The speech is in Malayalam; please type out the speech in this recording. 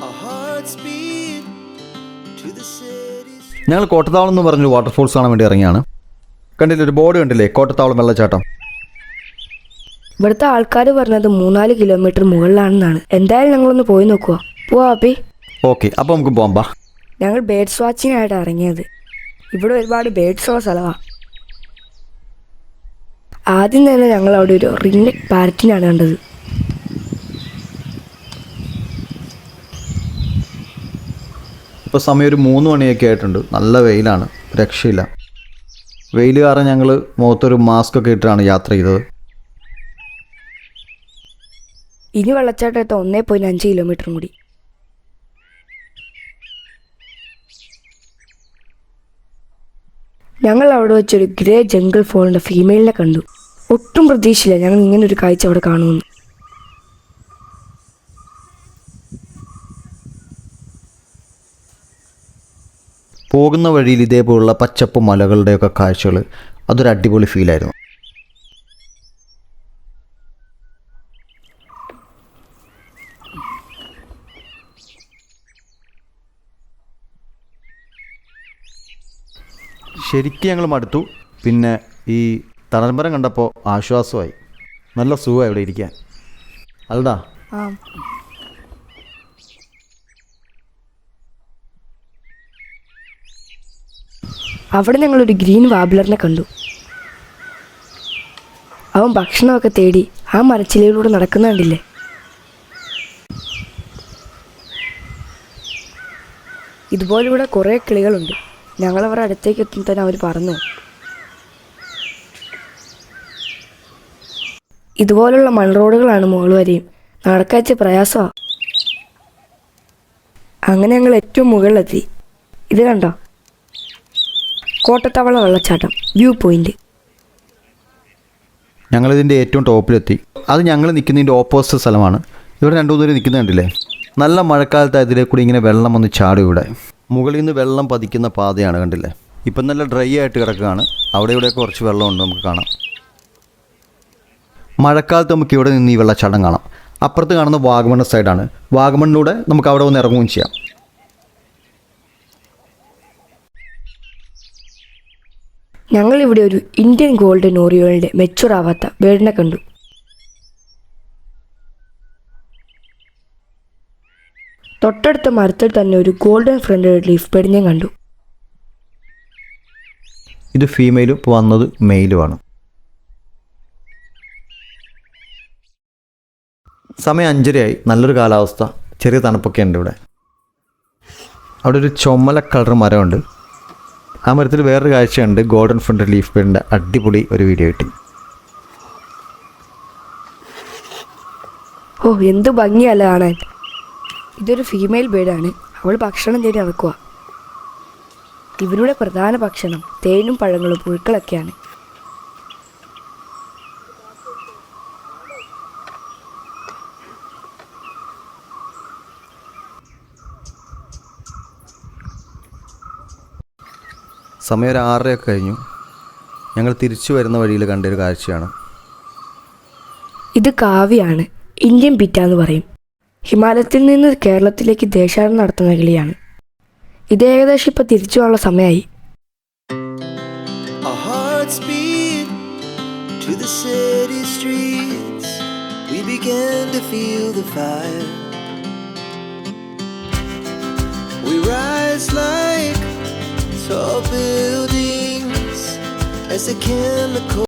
Our hearts beat to the city. ഞങ്ങൾ കോട്ടത്താവളം എന്ന് പറഞ്ഞൊരു വാട്ടർഫോൾസ് കാണാൻ വേണ്ടി ഇറങ്ങിയാണ്. കണ്ടില്ലേ, ഒരു ബോർഡ് കണ്ടില്ലേ, കോട്ടത്താവളം വെള്ളച്ചാട്ടം. ഇവിടുത്തെ ആൾക്കാർ പറഞ്ഞത് 3-4 കിലോമീറ്റർ മുകളിലാണെന്നാണ്. എന്തായാലും ഞങ്ങളൊന്ന് പോയി നോക്കുക. പോവാ അപ്പി. ഓക്കെ, അപ്പോൾ നമുക്ക് പോകാം. ബാ. ഞങ്ങൾ ബേഡ്സ് വാച്ചിങ്ങിനായിട്ട് ഇറങ്ങിയത്. ഇവിടെ ഒരുപാട് ബേഡ്സ് ഉള്ള സ്ഥലമാണ്. ആദ്യം തന്നെ ഞങ്ങൾ അവിടെ ഒരു റിംഗ് പാരറ്റിനാണ് കണ്ടത്. ഇപ്പോൾ സമയം ഒരു 3 മണിയൊക്കെ ആയിട്ടുണ്ട്. നല്ല വെയിലാണ്, രക്ഷയില്ല. വെയിൽ കാരണം ഞങ്ങൾ മുഖത്തൊരു മാസ്ക് ഒക്കെ ഇട്ടാണ് യാത്ര ചെയ്തത്. ഇനി വെള്ളച്ചാട്ടത്തെ 1.5 കിലോമീറ്ററും കൂടി. ഞങ്ങൾ അവിടെ വെച്ചൊരു ഗ്രേ ജംഗിൾ ഫോളിൻ്റെ ഫീമെയിലിനെ കണ്ടു. ഒട്ടും പ്രതീക്ഷയില്ല ഞങ്ങൾ ഇങ്ങനൊരു കാഴ്ച അവിടെ കാണുമെന്ന്. പോകുന്ന വഴിയിൽ ഇതേപോലുള്ള പച്ചപ്പ് മലകളുടെയൊക്കെ കാഴ്ചകൾ, അതൊരു അടിപൊളി ഫീലായിരുന്നു. ശരിക്കും ഞങ്ങൾ മടുത്തു. പിന്നെ ഈ തണൽമരം കണ്ടപ്പോൾ ആശ്വാസമായി. നല്ല സുഖമായി ഇവിടെ ഇരിക്കാൻ. അല്ലടാ. അവിടെ ഞങ്ങളൊരു ഗ്രീൻ വാബ്ലറിനെ കണ്ടു. അവൻ ഭക്ഷണമൊക്കെ തേടി ആ മരച്ചിലയിലൂടെ നടക്കുന്ന കണ്ടില്ലേ. ഇതുപോലെ ഇവിടെ കുറേ കിളികളുണ്ട്. ഞങ്ങളവരുടെ അടുത്തേക്ക് എത്തുമ്പോൾ തന്നെ അവർ പറഞ്ഞു. ഇതുപോലുള്ള മൺറോഡുകളാണ് മുകൾ വരെയും. നടക്കാച്ച പ്രയാസമാണ്. അങ്ങനെ ഞങ്ങൾ ഏറ്റവും മുകളിലെത്തി. ഇത് കണ്ടോ, കോട്ടത്താവളം വെള്ളച്ചാട്ടം വ്യൂ പോയിന്റ്. ഞങ്ങളിതിൻ്റെ ഏറ്റവും ടോപ്പിലെത്തി. അത് ഞങ്ങൾ നിൽക്കുന്നതിൻ്റെ ഓപ്പോസിറ്റ് സ്ഥലമാണ്. ഇവിടെ 2-3 പേര് നിൽക്കുന്നത് കണ്ടില്ലേ. നല്ല മഴക്കാലത്ത് അതിലെ കൂടി ഇങ്ങനെ വെള്ളം വന്ന് ചാടും. ഇവിടെ മുകളിൽ നിന്ന് വെള്ളം പതിക്കുന്ന പാതയാണ്, കണ്ടില്ലേ. ഇപ്പം നല്ല ഡ്രൈ ആയിട്ട് കിടക്കുകയാണ്. അവിടെ ഇവിടെയൊക്കെ കുറച്ച് വെള്ളമുണ്ട്, നമുക്ക് കാണാം. മഴക്കാലത്ത് നമുക്ക് ഇവിടെ നിന്ന് ഈ വെള്ളച്ചാട്ടം കാണാം. അപ്പുറത്ത് കാണുന്ന വാഗമൺ സൈഡാണ്. വാഗമണിലൂടെ നമുക്ക് അവിടെ ഒന്ന് ഇറങ്ങുകയും ചെയ്യാം. ഞങ്ങളിവിടെ ഒരു ഇന്ത്യൻ ഗോൾഡൻ ഓറിയോളിൻ്റെ മെച്ചുർ ആവാത്ത ബേഡിനെ കണ്ടു. തൊട്ടടുത്ത മരത്തിൽ തന്നെ ഒരു ഗോൾഡൻ ഫ്രണ്ടഡ് ലീഫ് ബേഡിനെ കണ്ടു. ഇത് ഫീമെയിലും ഇപ്പോൾ വന്നത് മെയിലുമാണ്. സമയം 5:30 നല്ലൊരു കാലാവസ്ഥ, ചെറിയ തണുപ്പൊക്കെ ഉണ്ട് ഇവിടെ. അവിടെ ഒരു ചുമല കളർ മരമുണ്ട്. ആ മരത്തിൽ വേറൊരു കാഴ്ചയുണ്ട്. ഗോൾഡൻ ഫ്രണ്ടഡ് ലീഫ് ബേഡിൻ്റെ അടിപൊളി ഒരു വീഡിയോ കിട്ടി. ഓ, എന്ത് ഭംഗിയല്ല കാണാൻ. ഇതൊരു ഫീമെയിൽ ബേഡാണ്. അവൾ ഭക്ഷണം തേടി നടക്കുക. ഇവരുടെ പ്രധാന ഭക്ഷണം തേനും പഴങ്ങളും പുഴുക്കളൊക്കെയാണ്. സമയം ഒരു 6:30 കഴിഞ്ഞു. ഞങ്ങൾ തിരിച്ചു വരുന്ന വഴിയിൽ കണ്ടൊരു കാഴ്ചയാണ്. ഇത് കാവ്യാണ്. ഇന്ത്യൻ പിറ്റ എന്ന് പറയും. ഹിമാലയത്തിൽ നിന്ന് കേരളത്തിലേക്ക് ദേശാടനം നടത്തുന്ന കിളിയാണ്. ഇത് ഏകദേശം ഇപ്പം തിരിച്ചു പോകാനുള്ള സമയമായി. Our hearts beat to the city streets. We began to feel the fire. We rise like tall buildings as the chemical